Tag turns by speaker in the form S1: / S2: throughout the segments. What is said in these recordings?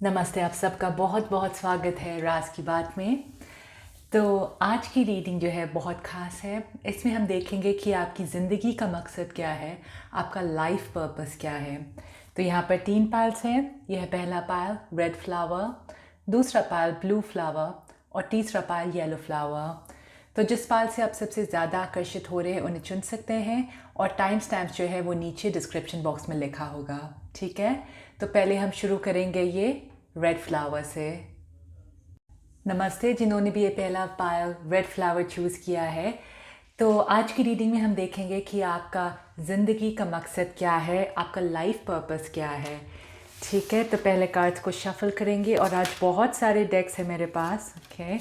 S1: नमस्ते, आप सबका बहुत बहुत स्वागत है राज की बात में। तो आज की रीडिंग जो है बहुत ख़ास है। इसमें हम देखेंगे कि आपकी ज़िंदगी का मकसद क्या है, आपका लाइफ पर्पस क्या है। तो यहाँ पर 3 पाइल्स हैं। यह है पहला पाइल रेड फ्लावर, दूसरा पाइल ब्लू फ्लावर और तीसरा पाइल येलो फ्लावर। तो जिस पाइल से आप सबसे ज़्यादा आकर्षित हो रहे हैं उन्हें चुन सकते हैं और टाइम स्टैम्प जो है वो नीचे डिस्क्रिप्शन बॉक्स में लिखा होगा, ठीक है। तो पहले हम शुरू करेंगे ये रेड फ्लावर से। नमस्ते, जिन्होंने भी ये पहला पाइल रेड फ्लावर चूज़ किया है। तो आज की रीडिंग में हम देखेंगे कि आपका ज़िंदगी का मकसद क्या है, आपका लाइफ पर्पस क्या है, ठीक है। तो पहले कार्ड्स को शफल करेंगे और आज बहुत सारे डेक्स हैं मेरे पास, ओके।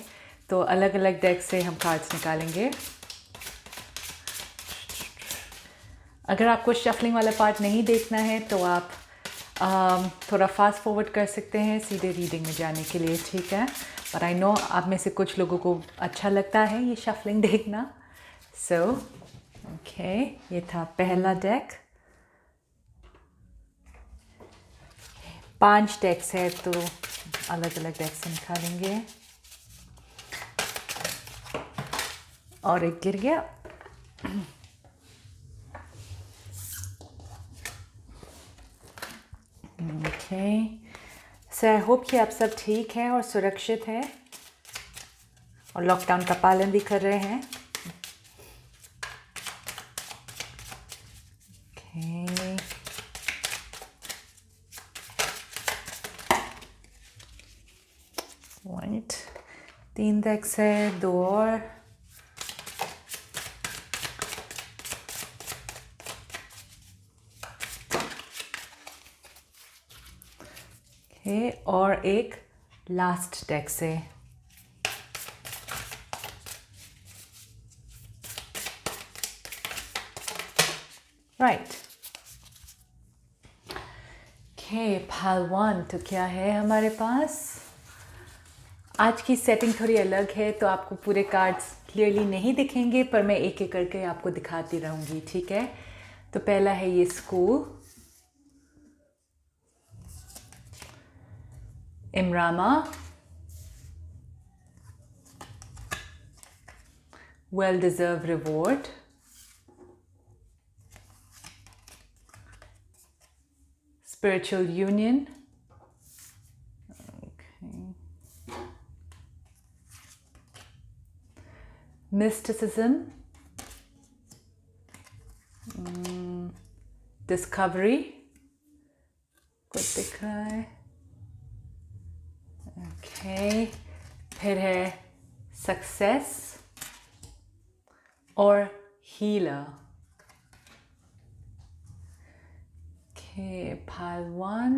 S1: तो अलग अलग डेक्स से हम कार्ड्स निकालेंगे। अगर आपको शफलिंग वाला पार्ट नहीं देखना है तो आप थोड़ा फास्ट फॉरवर्ड कर सकते हैं सीधे रीडिंग में जाने के लिए, ठीक है। पर आई नो आप में से कुछ लोगों को अच्छा लगता है ये शफलिंग देखना। सो ओके, ये था पहला डेक। 5 डेक्स है तो अलग अलग डेक से निकालेंगे। और एक गिर गया। ओके, सो आई होप कि आप सब ठीक हैं और सुरक्षित हैं और लॉकडाउन का पालन भी कर रहे हैं। ओके, वाइट 3 डेक्स है, 2 और। और एक लास्ट डेक से। राइट, ओके, पाइल 1 तो क्या है हमारे पास। आज की सेटिंग थोड़ी अलग है तो आपको पूरे कार्ड्स क्लियरली नहीं दिखेंगे, पर मैं एक एक करके आपको दिखाती रहूँगी, ठीक है। तो पहला है ये स्कूल, इमरामा, well deserve reward, spiritual union, okay, mysticism, discovery, कुछ दिख रहा है, okay, फिर है success और healer। Okay, pile 1,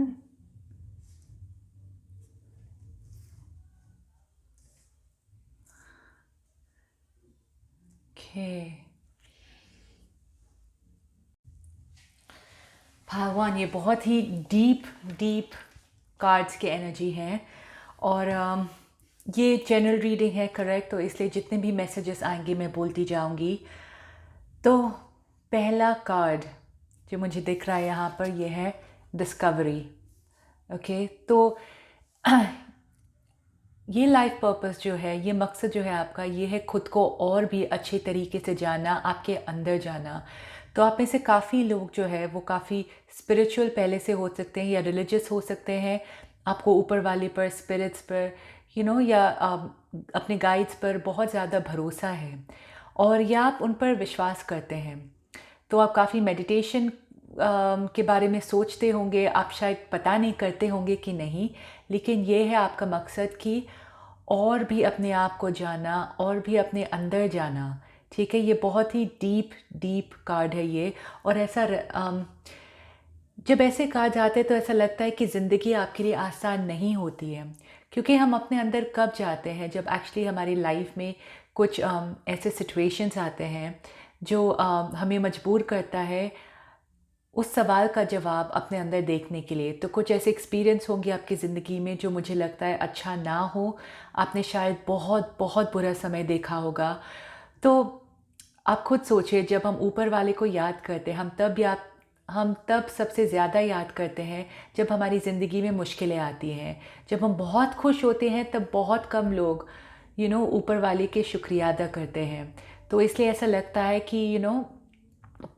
S1: okay, pile 1 ये बहुत ही डीप कार्ड्स की एनर्जी है और ये जनरल रीडिंग है, करेक्ट। तो इसलिए जितने भी मैसेजेस आएंगे मैं बोलती जाऊंगी। तो पहला कार्ड जो मुझे दिख रहा है यहाँ पर ये है डिस्कवरी, ओके। तो ये लाइफ पर्पस जो है, ये मकसद जो है आपका, ये है खुद को और भी अच्छे तरीके से जानना, आपके अंदर जाना। तो आप में से काफ़ी लोग जो है वो काफ़ी स्पिरिचुअल पहले से हो सकते हैं या रिलीजियस हो सकते हैं। आपको ऊपर वाले पर, स्पिरिट्स पर, या अपने गाइड्स पर बहुत ज़्यादा भरोसा है और या आप उन पर विश्वास करते हैं। तो आप काफ़ी मेडिटेशन के बारे में सोचते होंगे, आप शायद पता नहीं करते होंगे कि नहीं, लेकिन ये है आपका मकसद कि और भी अपने आप को जाना और भी अपने अंदर जाना, ठीक है। ये बहुत ही डीप कार्ड है ये। और ऐसा जब ऐसे कार्ड आते हैं तो ऐसा लगता है कि ज़िंदगी आपके लिए आसान नहीं होती है, क्योंकि हम अपने अंदर कब जाते हैं जब एक्चुअली हमारी लाइफ में कुछ ऐसे सिचुएशंस आते हैं जो हमें मजबूर करता है उस सवाल का जवाब अपने अंदर देखने के लिए। तो कुछ ऐसे एक्सपीरियंस होंगे आपकी ज़िंदगी में जो मुझे लगता है अच्छा ना हो, आपने शायद बहुत बहुत बुरा समय देखा होगा। तो आप खुद सोचिए, जब हम ऊपर वाले को याद करते हैं, हम तब हम तब सबसे ज़्यादा याद करते हैं जब हमारी ज़िंदगी में मुश्किलें आती हैं। जब हम बहुत खुश होते हैं तब बहुत कम लोग ऊपर वाले के शुक्रिया अदा करते हैं। तो इसलिए ऐसा लगता है कि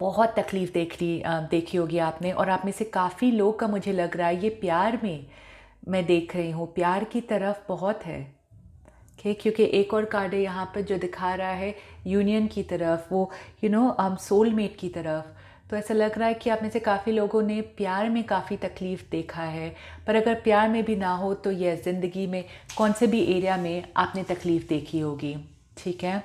S1: बहुत तकलीफ़ देखी होगी आपने, और आप में से काफ़ी लोग का मुझे लग रहा है ये प्यार में मैं देख रही हूँ, प्यार की तरफ बहुत है। क्योंकि एक और कार्ड है यहाँ पर जो दिखा रहा है यूनियन की तरफ, वो सोलमेट की तरफ। तो ऐसा लग रहा है कि आप में से काफ़ी लोगों ने प्यार में काफ़ी तकलीफ़ देखा है, पर अगर प्यार में भी ना हो तो यह ज़िंदगी में कौन से भी एरिया में आपने तकलीफ़ देखी होगी। ठीक है।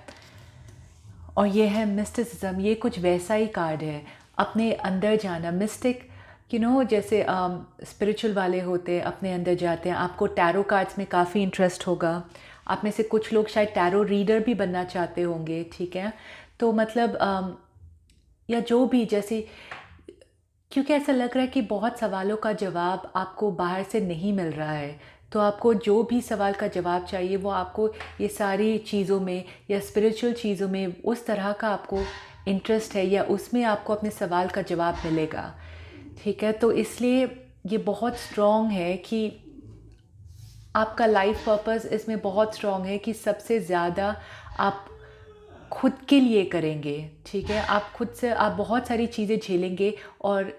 S1: और ये है मिस्टिसिज्म, ये कुछ वैसा ही कार्ड है, अपने अंदर जाना। मिस्टिक जैसे स्पिरिचुअल वाले होते हैं, अपने अंदर जाते हैं। आपको टैरो कार्ड्स में काफ़ी इंटरेस्ट होगा। आप में से कुछ लोग शायद टैरो रीडर भी बनना चाहते होंगे। ठीक है। तो मतलब या जो भी, जैसे क्योंकि ऐसा लग रहा है कि बहुत सवालों का जवाब आपको बाहर से नहीं मिल रहा है। तो आपको जो भी सवाल का जवाब चाहिए वो आपको ये सारी चीज़ों में या स्पिरिचुअल चीज़ों में उस तरह का आपको इंटरेस्ट है, या उसमें आपको अपने सवाल का जवाब मिलेगा। ठीक है। तो इसलिए ये बहुत स्ट्रॉन्ग है कि आपका लाइफ पर्पस इसमें बहुत स्ट्रॉन्ग है कि सबसे ज़्यादा आप खुद के लिए करेंगे। ठीक है। आप खुद से आप बहुत सारी चीज़ें झेलेंगे, और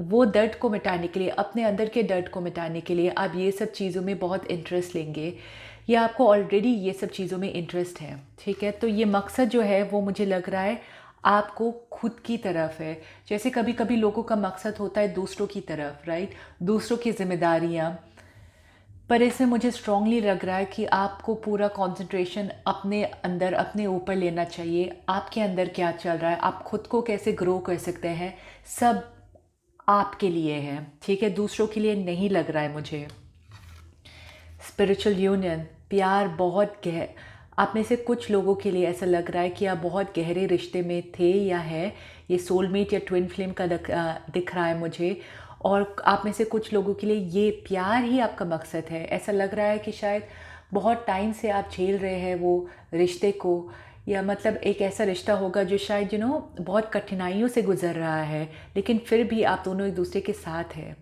S1: वो दर्द को मिटाने के लिए, अपने अंदर के दर्द को मिटाने के लिए आप ये सब चीज़ों में बहुत इंटरेस्ट लेंगे, या आपको ऑलरेडी ये सब चीज़ों में इंटरेस्ट है। ठीक है। तो ये मकसद जो है वो मुझे लग रहा है आपको खुद की तरफ है। जैसे कभी कभी लोगों का मकसद होता है दूसरों की तरफ, राइट, दूसरों की जिम्मेदारियाँ। पर इसमें मुझे स्ट्रांगली लग रहा है कि आपको पूरा कंसंट्रेशन अपने अंदर, अपने ऊपर लेना चाहिए। आपके अंदर क्या चल रहा है, आप खुद को कैसे ग्रो कर सकते हैं, सब आपके लिए है। ठीक है। दूसरों के लिए नहीं लग रहा है मुझे। स्पिरिचुअल यूनियन, प्यार बहुत आप में से कुछ लोगों के लिए ऐसा लग रहा है कि आप बहुत गहरे रिश्ते में थे या है। ये सोलमेट या ट्विन फ्लेम का दिख रहा है मुझे। और आप में से कुछ लोगों के लिए ये प्यार ही आपका मकसद है। ऐसा लग रहा है कि शायद बहुत टाइम से आप झेल रहे हैं वो रिश्ते को, या मतलब एक ऐसा रिश्ता होगा जो शायद बहुत कठिनाइयों से गुजर रहा है, लेकिन फिर भी आप दोनों एक दूसरे के साथ हैं।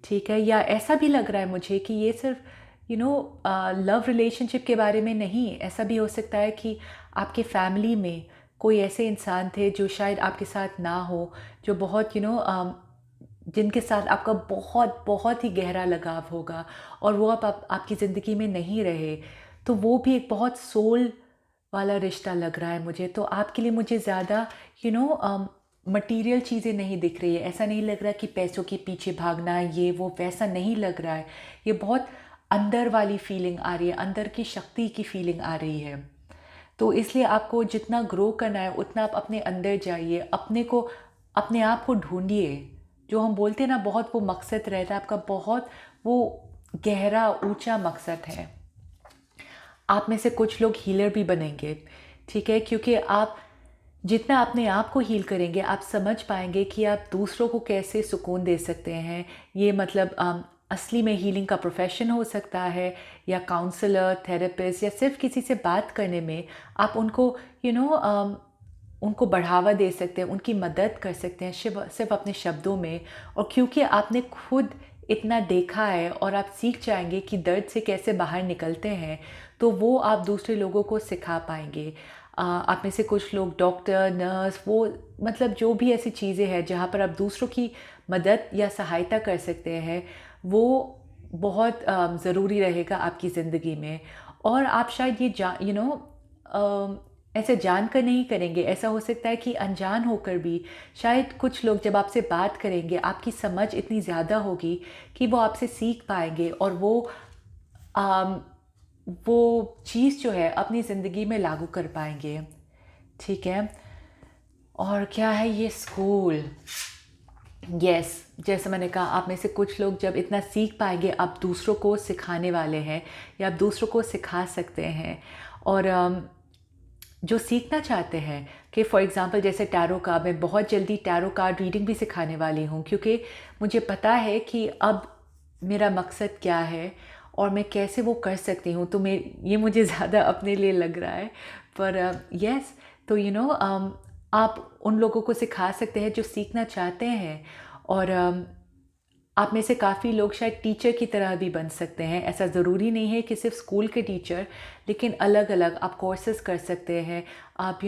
S1: ठीक है। या ऐसा भी लग रहा है मुझे कि ये सिर्फ लव रिलेशनशिप के बारे में नहीं, ऐसा भी हो सकता है कि आपके फैमिली में कोई ऐसे इंसान थे जो शायद आपके साथ ना हो, जो बहुत जिनके साथ आपका बहुत बहुत ही गहरा लगाव होगा, और वो अब आपकी ज़िंदगी में नहीं रहे। तो वो भी एक बहुत सोल वाला रिश्ता लग रहा है मुझे। तो आपके लिए मुझे ज़्यादा मटीरियल चीज़ें नहीं दिख रही है। ऐसा नहीं लग रहा कि पैसों के पीछे भागना, ये वो, वैसा नहीं लग रहा है। ये बहुत अंदर वाली फीलिंग आ रही है, अंदर की शक्ति की फीलिंग आ रही है। तो इसलिए आपको जितना ग्रो करना है उतना आप अपने अंदर जाइए, अपने आप को ढूंढिए। जो हम बोलते हैं ना, बहुत वो मकसद रहता है आपका, बहुत वो गहरा ऊंचा मकसद है। आप में से कुछ लोग हीलर भी बनेंगे। ठीक है। क्योंकि आप जितना अपने आप को हील करेंगे, आप समझ पाएंगे कि आप दूसरों को कैसे सुकून दे सकते हैं। ये मतलब असली में हीलिंग का प्रोफेशन हो सकता है, या काउंसलर, थेरेपिस्ट, या सिर्फ किसी से बात करने में आप उनको उनको बढ़ावा दे सकते हैं, उनकी मदद कर सकते हैं सिर्फ अपने शब्दों में। और क्योंकि आपने खुद इतना देखा है और आप सीख जाएंगे कि दर्द से कैसे बाहर निकलते हैं, तो वो आप दूसरे लोगों को सिखा पाएंगे। आप में से कुछ लोग डॉक्टर, नर्स, वो मतलब जो भी ऐसी चीज़ें हैं जहाँ पर आप दूसरों की मदद या सहायता कर सकते हैं, वो बहुत ज़रूरी रहेगा आपकी ज़िंदगी में। और आप शायद ये ऐसे जानकर नहीं करेंगे। ऐसा हो सकता है कि अनजान होकर भी शायद कुछ लोग जब आपसे बात करेंगे, आपकी समझ इतनी ज़्यादा होगी कि वो आपसे सीख पाएंगे, और वो चीज़ जो है अपनी ज़िंदगी में लागू कर पाएंगे। ठीक है। और क्या है ये स्कूल, यस, जैसे मैंने कहा, आप में से कुछ लोग जब इतना सीख पाएंगे, आप दूसरों को सिखाने वाले हैं, या आप दूसरों को सिखा सकते हैं। और जो सीखना चाहते हैं कि फॉर एग्ज़ाम्पल जैसे टैरो का, मैं बहुत जल्दी टैरो कार्ड रीडिंग भी सिखाने वाली हूँ, क्योंकि मुझे पता है कि अब मेरा मकसद क्या है और मैं कैसे वो कर सकती हूँ। तो ये मुझे ज़्यादा अपने लिए लग रहा है, पर यस। तो आप उन लोगों को सिखा सकते हैं जो सीखना चाहते हैं। और आप में से काफ़ी लोग शायद टीचर की तरह भी बन सकते हैं। ऐसा ज़रूरी नहीं है कि सिर्फ स्कूल के टीचर, लेकिन अलग अलग आप कोर्सेज़ कर सकते हैं। आप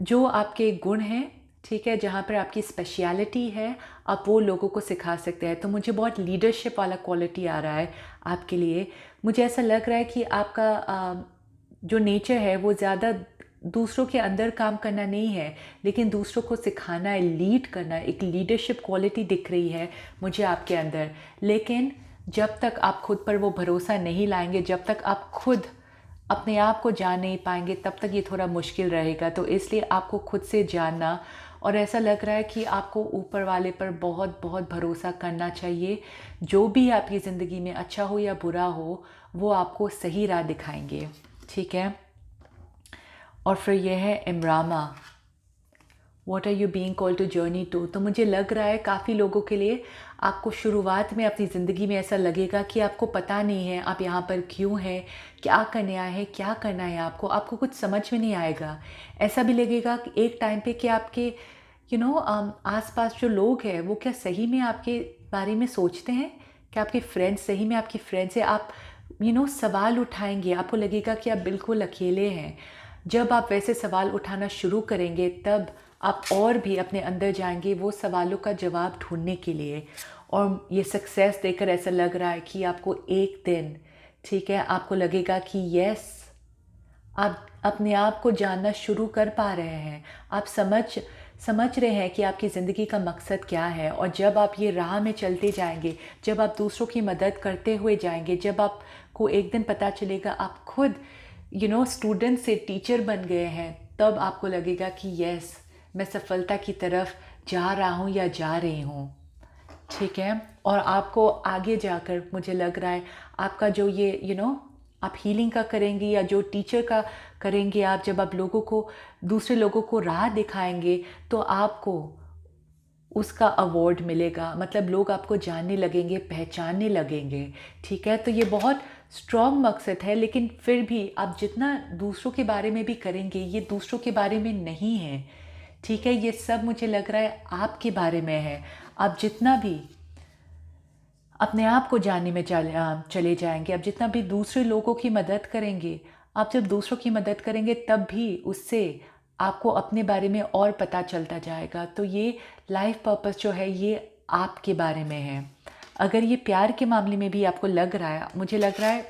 S1: जो आपके गुण हैं, ठीक है, जहाँ पर आपकी स्पेशलिटी है, आप वो लोगों को सिखा सकते हैं। तो मुझे बहुत लीडरशिप वाला क्वालिटी आ रहा है आपके लिए। मुझे ऐसा लग रहा है कि आपका जो नेचर है वो ज़्यादा दूसरों के अंदर काम करना नहीं है, लेकिन दूसरों को सिखाना है, लीड करना है। एक लीडरशिप क्वालिटी दिख रही है मुझे आपके अंदर। लेकिन जब तक आप खुद पर वो भरोसा नहीं लाएंगे, जब तक आप खुद अपने आप को जान नहीं पाएंगे, तब तक ये थोड़ा मुश्किल रहेगा। तो इसलिए आपको खुद से जानना, और ऐसा लग रहा है कि आपको ऊपर वाले पर बहुत बहुत भरोसा करना चाहिए। जो भी आपकी ज़िंदगी में अच्छा हो या बुरा हो, वो आपको सही राह दिखाएंगे, ठीक है। और फिर यह है इमरामा, what are you being called to journey to. तो मुझे लग रहा है काफ़ी लोगों के लिए आपको शुरुआत में अपनी ज़िंदगी में ऐसा लगेगा कि आपको पता नहीं है आप यहाँ पर क्यों हैं, क्या करने आए हैं, क्या करना है आपको कुछ समझ में नहीं आएगा। ऐसा भी लगेगा कि एक टाइम पे कि आपके आसपास जो लोग हैं वो क्या सही में आपके बारे में सोचते हैं, क्या आपके फ्रेंड्स सही में आपकी फ्रेंड्स हैं। आप सवाल उठाएंगे, आपको लगेगा कि आप बिल्कुल अकेले हैं। जब आप वैसे सवाल उठाना शुरू करेंगे, तब आप और भी अपने अंदर जाएंगे वो सवालों का जवाब ढूंढने के लिए। और ये सक्सेस देखकर ऐसा लग रहा है कि आपको एक दिन, ठीक है, आपको लगेगा कि यस, आप अपने आप को जानना शुरू कर पा रहे हैं। आप समझ रहे हैं कि आपकी ज़िंदगी का मकसद क्या है। और जब आप ये राह में चलते जाएंगे, जब आप दूसरों की मदद करते हुए जाएंगे, जब आपको एक दिन पता चलेगा आप खुद स्टूडेंट से टीचर बन गए हैं, तब आपको लगेगा कि यस, मैं सफलता की तरफ जा रहा हूँ या जा रही हूँ, ठीक है। और आपको आगे जाकर मुझे लग रहा है आपका जो ये आप हीलिंग का करेंगे या जो टीचर का करेंगे, आप जब आप दूसरे लोगों को राह दिखाएंगे, तो आपको उसका अवार्ड मिलेगा। मतलब लोग आपको जानने लगेंगे, पहचानने लगेंगे, ठीक है। तो ये बहुत स्ट्रॉन्ग मकसद है, लेकिन फिर भी आप जितना दूसरों के बारे में भी करेंगे, ये दूसरों के बारे में नहीं है, ठीक है। ये सब मुझे लग रहा है आपके बारे में है। आप जितना भी अपने आप को जानने में चले जाएंगे, आप जितना भी दूसरे लोगों की मदद करेंगे, आप जब दूसरों की मदद करेंगे, तब भी उससे आपको अपने बारे में और पता चलता जाएगा। तो ये लाइफ पर्पस जो है, ये आपके बारे में है। अगर ये प्यार के मामले में भी आपको लग रहा है, मुझे लग रहा है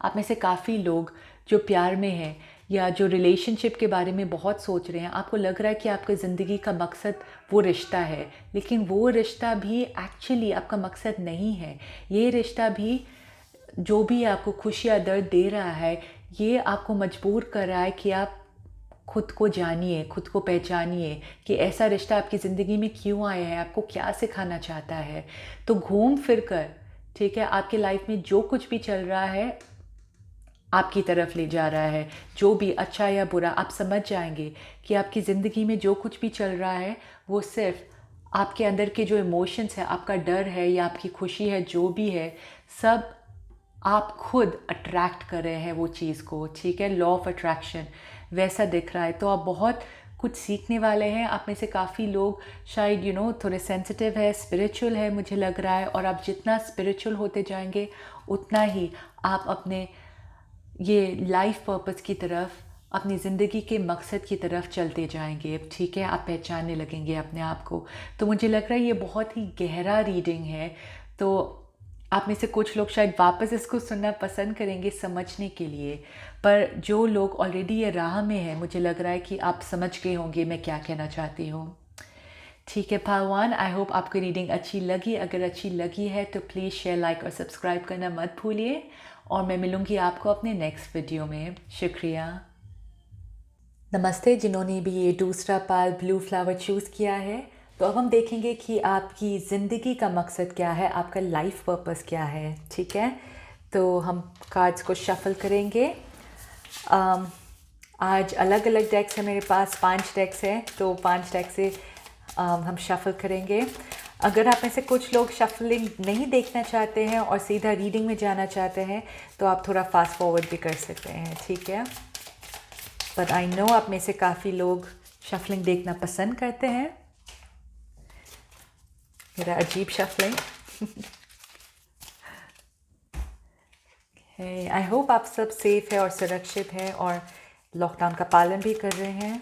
S1: आप में से काफ़ी लोग जो प्यार में हैं या जो रिलेशनशिप के बारे में बहुत सोच रहे हैं, आपको लग रहा है कि आपकी ज़िंदगी का मकसद वो रिश्ता है, लेकिन वो रिश्ता भी एक्चुअली आपका मकसद नहीं है। ये रिश्ता भी जो भी आपको खुशी या दर्द दे रहा है, ये आपको मजबूर कर रहा है कि आप खुद को जानिए, खुद को पहचानिए कि ऐसा रिश्ता आपकी ज़िंदगी में क्यों आया है, आपको क्या सिखाना चाहता है। तो घूम फिर कर, ठीक है, आपकी लाइफ में जो कुछ भी चल रहा है आपकी तरफ ले जा रहा है। जो भी अच्छा या बुरा, आप समझ जाएंगे कि आपकी ज़िंदगी में जो कुछ भी चल रहा है, वो सिर्फ आपके अंदर के जो इमोशंस है, आपका डर है या आपकी खुशी है, जो भी है, सब आप खुद अट्रैक्ट कर रहे हैं वो चीज़ को, ठीक है। लॉ ऑफ अट्रैक्शन वैसा दिख रहा है। तो आप बहुत कुछ सीखने वाले हैं। आप में से काफ़ी लोग शायद थोड़े सेंसिटिव है, स्पिरिचुअल है, मुझे लग रहा है। और आप जितना स्पिरिचुअल होते जाएंगे, उतना ही आप अपने ये लाइफ पर्पस की तरफ, अपनी ज़िंदगी के मकसद की तरफ चलते जाएंगे, ठीक है। आप पहचानने लगेंगे अपने आप को। तो मुझे लग रहा है ये बहुत ही गहरा रीडिंग है। तो आप में से कुछ लोग शायद वापस इसको सुनना पसंद करेंगे समझने के लिए, पर जो लोग ऑलरेडी ये राह में हैं, मुझे लग रहा है कि आप समझ गए होंगे मैं क्या कहना चाहती हूँ, ठीक है। भगवान, आई होप आपको रीडिंग अच्छी लगी। अगर अच्छी लगी है तो प्लीज़ शेयर, लाइक और सब्सक्राइब करना मत भूलिए। और मैं मिलूँगी आपको अपने नेक्स्ट वीडियो में। शुक्रिया। नमस्ते। जिन्होंने भी ये दूसरा पाल ब्लू फ्लावर चूज़ किया है, तो अब हम देखेंगे कि आपकी ज़िंदगी का मकसद क्या है, आपका लाइफ पर्पस क्या है, ठीक है। तो हम कार्ड्स को शफल करेंगे। आज अलग अलग डेक्स है मेरे पास, 5 डेक्स हैं, तो 5 डेक से हम शफल करेंगे। अगर आप में से कुछ लोग शफलिंग नहीं देखना चाहते हैं और सीधा रीडिंग में जाना चाहते हैं, तो आप थोड़ा फास्ट फॉरवर्ड भी कर सकते हैं, ठीक है। बट आई नो आप में से काफ़ी लोग शफलिंग देखना पसंद करते हैं। मेरा अजीब शफलिंग। आई होप आप सब सेफ है और सुरक्षित है और लॉकडाउन का पालन भी कर रहे हैं।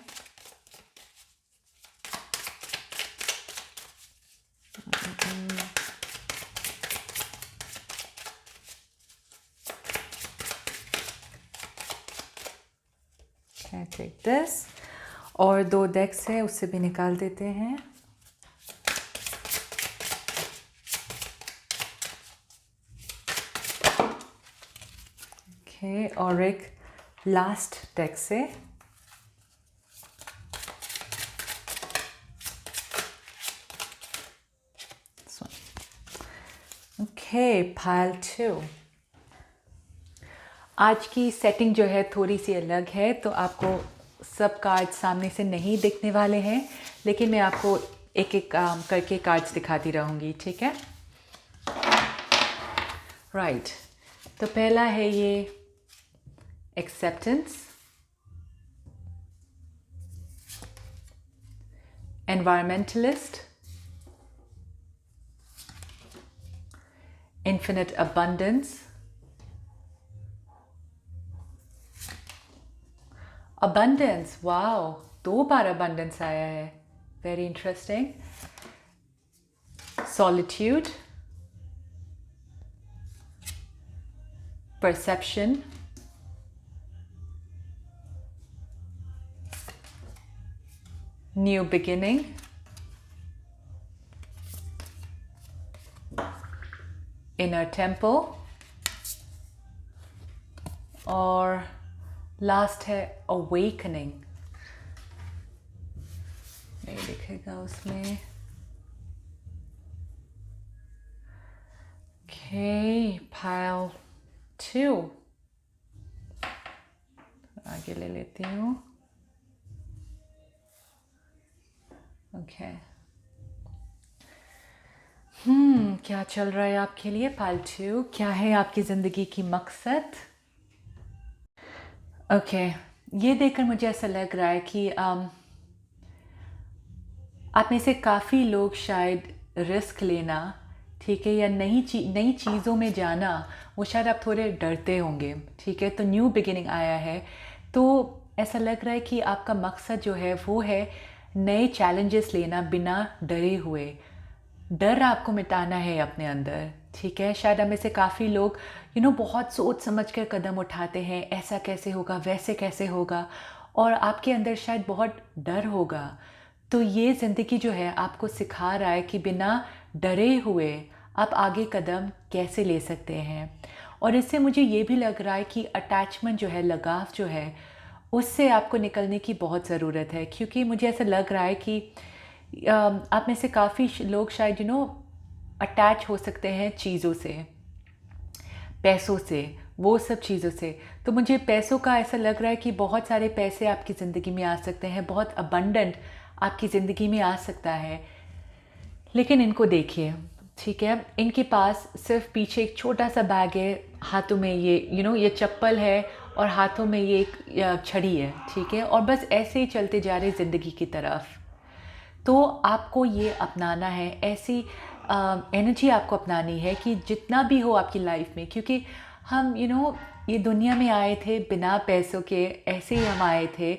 S1: टेक दिस, और 2 डेक्स है उससे भी निकाल देते हैं। ओके, और एक लास्ट डेक से। Okay, pile 2। आज की सेटिंग जो है थोड़ी सी अलग है, तो आपको सब कार्ड्स सामने से नहीं दिखने वाले हैं, लेकिन मैं आपको एक एक करके कार्ड्स दिखाती रहूँगी, ठीक है? राइट, तो पहला है ये acceptance, environmentalist, infinite abundance, abundance, wow, 2 बार अबंडेंस आया है, very interesting. Solitude, perception, new beginning, inner temple, और लास्ट है अवेकनिंग। नहीं दिखेगा उसमें। ओके, पाइल 2 आगे ले लेती हूँ। ओके, क्या चल रहा है आपके लिए पाइल 2? क्या है आपकी ज़िंदगी की मकसद? ओके, ये देखकर मुझे ऐसा लग रहा है कि आप में से काफ़ी लोग शायद रिस्क लेना, ठीक है, या नई चीज़ों में जाना, वो शायद आप थोड़े डरते होंगे, ठीक है? तो न्यू बिगिनिंग आया है, तो ऐसा लग रहा है कि आपका मकसद जो है वो है नए चैलेंजेस लेना बिना डरे हुए। डर आपको मिटाना है अपने अंदर, ठीक है? शायद हमें से काफ़ी लोग बहुत सोच समझ कर कदम उठाते हैं, ऐसा कैसे होगा, वैसे कैसे होगा, और आपके अंदर शायद बहुत डर होगा। तो ये ज़िंदगी जो है आपको सिखा रहा है कि बिना डरे हुए आप आगे कदम कैसे ले सकते हैं। और इससे मुझे ये भी लग रहा है कि अटैचमेंट जो है, लगाव जो है, उससे आपको निकलने की बहुत ज़रूरत है, क्योंकि मुझे ऐसा लग रहा है कि आप में से काफ़ी लोग शायद अटैच हो सकते हैं चीज़ों से, पैसों से, वो सब चीज़ों से। तो मुझे पैसों का ऐसा लग रहा है कि बहुत सारे पैसे आपकी ज़िंदगी में आ सकते हैं, बहुत अबंडेंट आपकी ज़िंदगी में आ सकता है, लेकिन इनको देखिए, ठीक है? इनके पास सिर्फ पीछे एक छोटा सा बैग है, हाथों में ये ये चप्पल है, और हाथों में ये एक छड़ी है, ठीक है? और बस ऐसे ही चलते जा रहे ज़िंदगी की तरफ। तो आपको ये अपनाना है, ऐसी एनर्जी आपको अपनानी है कि जितना भी हो आपकी लाइफ में, क्योंकि हम ये दुनिया में आए थे बिना पैसों के, ऐसे ही हम आए थे।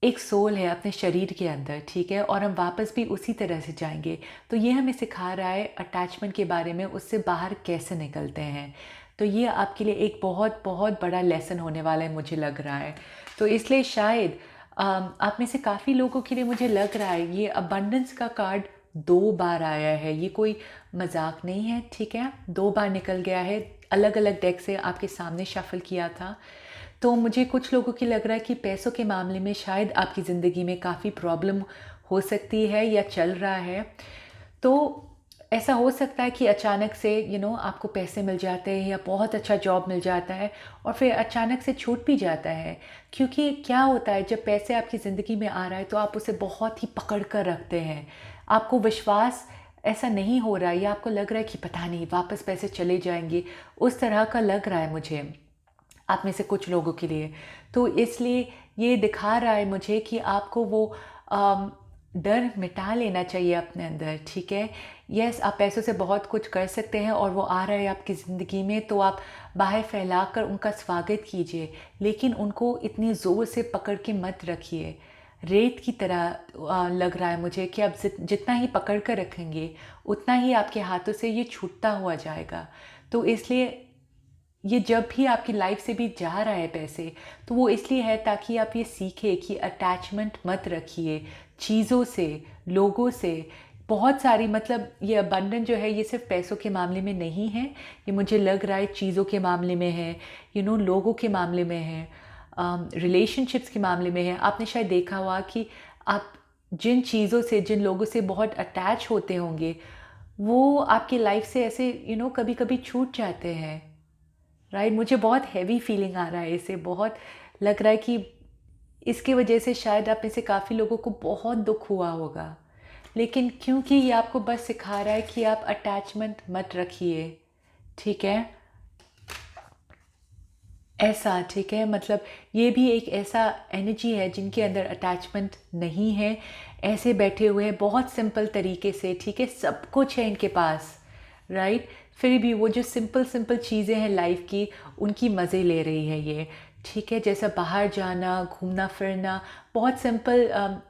S1: एक सोल है अपने शरीर के अंदर, ठीक है, और हम वापस भी उसी तरह से जाएंगे। तो ये हमें सिखा रहा है अटैचमेंट के बारे में, उससे बाहर कैसे निकलते हैं। तो ये आपके लिए एक बहुत बहुत बड़ा लेसन होने वाला है, मुझे लग रहा है। तो इसलिए शायद आप में से काफ़ी लोगों के लिए मुझे लग रहा है ये अबंडेंस का कार्ड 2 बार आया है, ये कोई मजाक नहीं है, ठीक है? 2 बार निकल गया है, अलग अलग डेक से आपके सामने शफल किया था। तो मुझे कुछ लोगों की लग रहा है कि पैसों के मामले में शायद आपकी ज़िंदगी में काफ़ी प्रॉब्लम हो सकती है या चल रहा है। तो ऐसा हो सकता है कि अचानक से आपको पैसे मिल जाते हैं या बहुत अच्छा जॉब मिल जाता है, और फिर अचानक से छूट भी जाता है। क्योंकि क्या होता है, जब पैसे आपकी ज़िंदगी में आ रहा है तो आप उसे बहुत ही पकड़ कर रखते हैं, आपको विश्वास ऐसा नहीं हो रहा है, या आपको लग रहा है कि पता नहीं वापस पैसे चले जाएंगे, उस तरह का लग रहा है मुझे आप में से कुछ लोगों के लिए। तो इसलिए ये दिखा रहा है मुझे कि आपको वो डर मिटा लेना चाहिए अपने अंदर, ठीक है? यस, आप पैसों से बहुत कुछ कर सकते हैं और वो आ रहा है आपकी ज़िंदगी में तो आप बाहें फैलाकर उनका स्वागत कीजिए, लेकिन उनको इतनी ज़ोर से पकड़ के मत रखिए। रेत की तरह लग रहा है मुझे कि आप जितना ही पकड़ कर रखेंगे, उतना ही आपके हाथों से ये छूटता हुआ जाएगा। तो इसलिए ये जब भी आपकी लाइफ से भी जा रहा है पैसे, तो वो इसलिए है ताकि आप ये सीखें कि अटैचमेंट मत रखिए चीज़ों से, लोगों से। बहुत सारी मतलब ये अबंडन जो है ये सिर्फ पैसों के मामले में नहीं है, ये मुझे लग रहा है चीज़ों के मामले में है, लोगों के मामले में है, रिलेशनशिप्स के मामले में है। आपने शायद देखा हुआ कि आप जिन चीज़ों से, जिन लोगों से बहुत अटैच होते होंगे, वो आपकी लाइफ से ऐसे कभी-कभी छूट जाते हैं। राइट, मुझे बहुत हैवी फीलिंग आ रहा है इससे, बहुत लग रहा है कि इसकी वजह से शायद आप में से काफ़ी लोगों को बहुत दुख हुआ होगा, लेकिन क्योंकि ये आपको बस सिखा रहा है कि आप अटैचमेंट मत रखिए, ठीक है? ऐसा, ठीक है? मतलब ये भी एक ऐसा एनर्जी है जिनके अंदर अटैचमेंट नहीं है, ऐसे बैठे हुए हैं बहुत सिंपल तरीके से, ठीक है? सब कुछ है इनके पास, राइट? फिर भी वो जो सिंपल सिंपल चीज़ें हैं लाइफ की, उनकी मज़े ले रही है ये, ठीक है? जैसा बाहर जाना, घूमना फिरना, बहुत सिंपल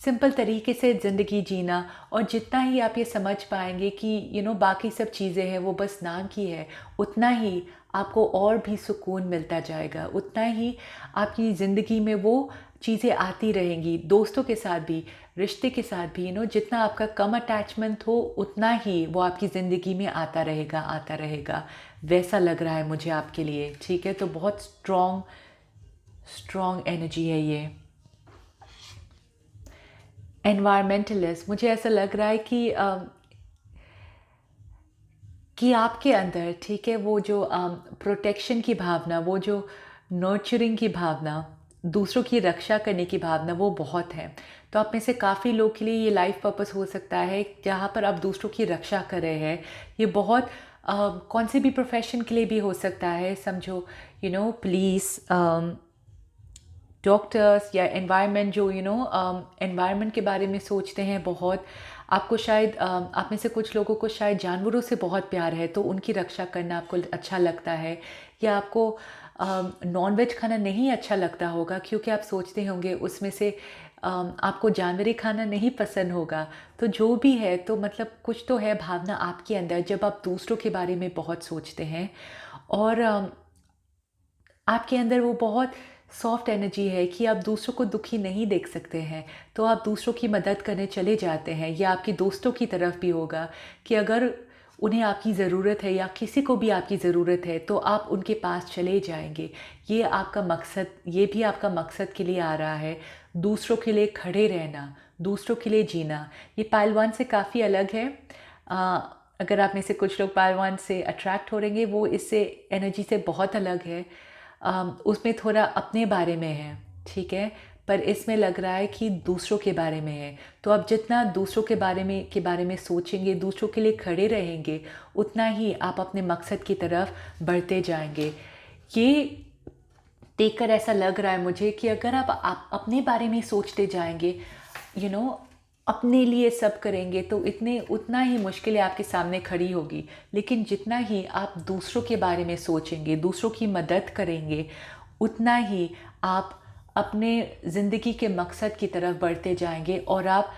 S1: सिंपल तरीके से ज़िंदगी जीना, और जितना ही आप ये समझ पाएंगे कि बाकी सब चीज़ें हैं वो बस नाम की है, उतना ही आपको और भी सुकून मिलता जाएगा, उतना ही आपकी ज़िंदगी में वो चीज़ें आती रहेंगी, दोस्तों के साथ भी, रिश्ते के साथ भी। जितना आपका कम अटैचमेंट हो, उतना ही वो आपकी ज़िंदगी में आता रहेगा। वैसा लग रहा है मुझे आपके लिए, ठीक है? तो बहुत स्ट्रॉन्ग स्ट्रॉन्ग एनर्जी है ये। एनवायरमेंटलिस्ट, मुझे ऐसा लग रहा है कि आपके अंदर, ठीक है, वो जो प्रोटेक्शन की भावना, वो जो नर्चरिंग की भावना, दूसरों की रक्षा करने की भावना, वो बहुत है। तो आप में से काफ़ी लोग के लिए ये लाइफ पर्पस हो सकता है जहाँ पर आप दूसरों की रक्षा कर रहे हैं। ये बहुत कौन से भी प्रोफेशन के लिए भी हो सकता है, समझो पुलिस, डॉक्टर्स, या एनवायरनमेंट, जो एनवायरनमेंट के बारे में सोचते हैं बहुत। आपको शायद आप में से कुछ लोगों को शायद जानवरों से बहुत प्यार है, तो उनकी रक्षा करना आपको अच्छा लगता है। या आपको नॉन-वेज खाना नहीं अच्छा लगता होगा क्योंकि आप सोचते होंगे उसमें से आपको जानवरी खाना नहीं पसंद होगा। तो जो भी है, तो मतलब कुछ तो है भावना आपके अंदर जब आप दूसरों के बारे में बहुत सोचते हैं, और आपके अंदर वो बहुत सॉफ्ट एनर्जी है कि आप दूसरों को दुखी नहीं देख सकते हैं, तो आप दूसरों की मदद करने चले जाते हैं। या आपके दोस्तों की तरफ भी होगा कि अगर उन्हें आपकी ज़रूरत है या किसी को भी आपकी ज़रूरत है, तो आप उनके पास चले जाएंगे। ये आपका मकसद, ये भी आपका मकसद के लिए आ रहा है, दूसरों के लिए खड़े रहना, दूसरों के लिए जीना। ये पहलवान से काफ़ी अलग है। अ, अगर आप में से कुछ लोग पहलवान से अट्रैक्ट हो रहेंगे, वो इससे एनर्जी से बहुत अलग है। उसमें थोड़ा अपने बारे में है, ठीक है? पर इसमें लग रहा है कि दूसरों के बारे में है। तो आप जितना दूसरों के बारे में सोचेंगे, दूसरों के लिए खड़े रहेंगे, उतना ही आप अपने मकसद की तरफ बढ़ते जाएँगे। ये देखकर ऐसा लग रहा है मुझे कि अगर आप अपने बारे में ही सोचते जाएँगे, यू नो अपने लिए सब करेंगे, तो इतने उतना ही मुश्किलें आपके सामने खड़ी होगी। लेकिन जितना ही आप दूसरों के बारे में सोचेंगे, दूसरों की मदद करेंगे, उतना ही आप अपने ज़िंदगी के मकसद की तरफ बढ़ते जाएँगे, और आप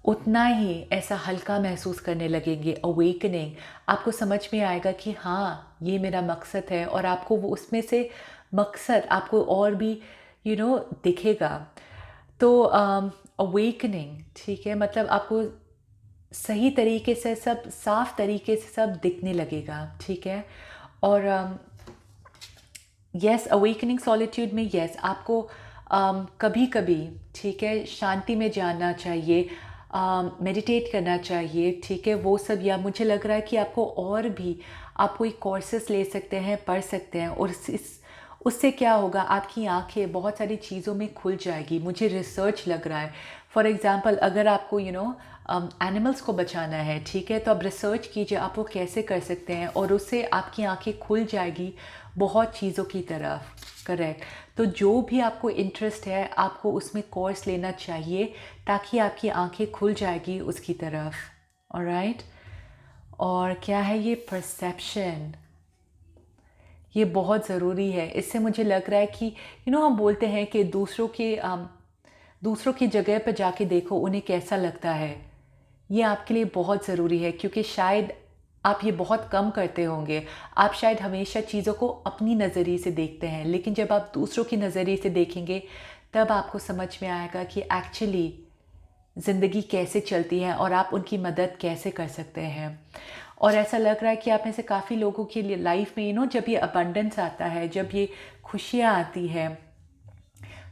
S1: उतना ही ऐसा हल्का महसूस करने लगेंगे। अवेकनिंग, आपको समझ में आएगा कि हाँ, ये मेरा मकसद है, और आपको वो उसमें से मकसद आपको और भी दिखेगा। तो अवेकनिंग, ठीक है, मतलब आपको सही तरीके से सब, साफ तरीके से सब दिखने लगेगा, ठीक है? और यस, अवेकनिंग सॉलिट्यूड में, यस, आपको कभी कभी, ठीक है, शांति में जाना चाहिए, मेडिटेट करना चाहिए, ठीक है, वो सब। या मुझे लग रहा है कि आपको और भी, आप कोई कोर्सेस ले सकते हैं, पढ़ सकते हैं, और उससे क्या होगा, आपकी आंखें बहुत सारी चीज़ों में खुल जाएगी। मुझे रिसर्च लग रहा है, फॉर एग्ज़ाम्पल, अगर आपको एनिमल्स को बचाना है, ठीक है, तो आप रिसर्च कीजिए आप वो कैसे कर सकते हैं, और उससे आपकी आंखें खुल जाएगी बहुत चीज़ों की तरफ। करेक्ट। तो जो भी आपको इंटरेस्ट है आपको उसमें कोर्स लेना चाहिए ताकि आपकी आंखें खुल जाएगी उसकी तरफ। ऑलराइट। और क्या है ये परसेप्शन, ये बहुत ज़रूरी है। इससे मुझे लग रहा है कि हम बोलते हैं कि दूसरों की जगह पर जाके देखो उन्हें कैसा लगता है। ये आपके लिए बहुत ज़रूरी है क्योंकि शायद आप ये बहुत कम करते होंगे। आप शायद हमेशा चीज़ों को अपनी नज़रिए से देखते हैं, लेकिन जब आप दूसरों की नज़रिए से देखेंगे तब आपको समझ में आएगा कि एक्चुअली ज़िंदगी कैसे चलती है और आप उनकी मदद कैसे कर सकते हैं। और ऐसा लग रहा है कि आप में से काफ़ी लोगों की लाइफ में जब ये अबंडेंस आता है, जब ये खुशियाँ आती है,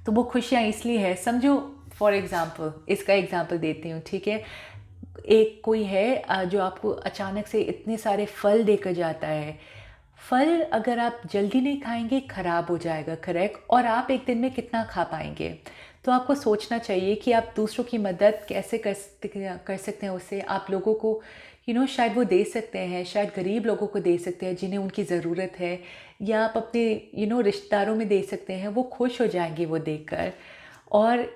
S1: तो वो खुशियाँ इसलिए है, समझो फॉर एग्ज़ाम्पल, इसका एग्ज़ाम्पल देती हूँ, ठीक है। एक कोई है जो आपको अचानक से इतने सारे फल देकर जाता है। फल अगर आप जल्दी नहीं खाएंगे ख़राब हो जाएगा, करेक्ट। और आप एक दिन में कितना खा पाएंगे। तो आपको सोचना चाहिए कि आप दूसरों की मदद कैसे कर सकते हैं। उससे आप लोगों को शायद वो दे सकते हैं, शायद गरीब लोगों को दे सकते हैं जिन्हें उनकी ज़रूरत है, या आप अपने रिश्तेदारों में दे सकते हैं। वो खुश हो जाएंगे वो देखकर। और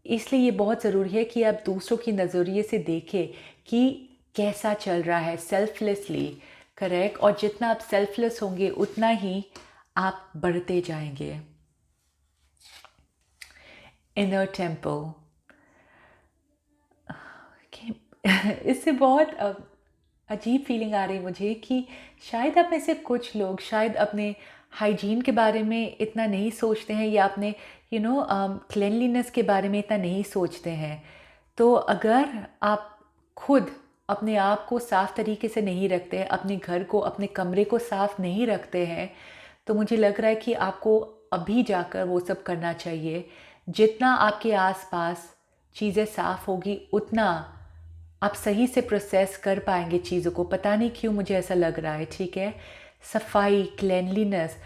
S1: इसलिए ये बहुत ज़रूरी है कि आप दूसरों की नज़रिए से देखें कि कैसा चल रहा है, सेल्फलेसली, करेक्ट। और जितना आप सेल्फलेस होंगे उतना ही आप बढ़ते जाएंगे। इनर टेम्पल, इससे बहुत अजीब फीलिंग आ रही मुझे कि शायद आप में से कुछ लोग शायद अपने हाइजीन के बारे में इतना नहीं सोचते हैं, या अपने क्लेanलीनेस के बारे में इतना नहीं सोचते हैं। तो अगर आप खुद अपने आप को साफ़ तरीके से नहीं रखते हैं, अपने घर को, अपने कमरे को साफ़ नहीं रखते हैं, तो मुझे लग रहा है कि आपको अभी जाकर वो सब करना चाहिए। जितना आपके आसपास चीज़ें साफ़ होगी उतना आप सही से प्रोसेस कर पाएंगे चीज़ों को। पता नहीं क्यों मुझे ऐसा लग रहा है, ठीक है। सफाई, क्लेanलीनेस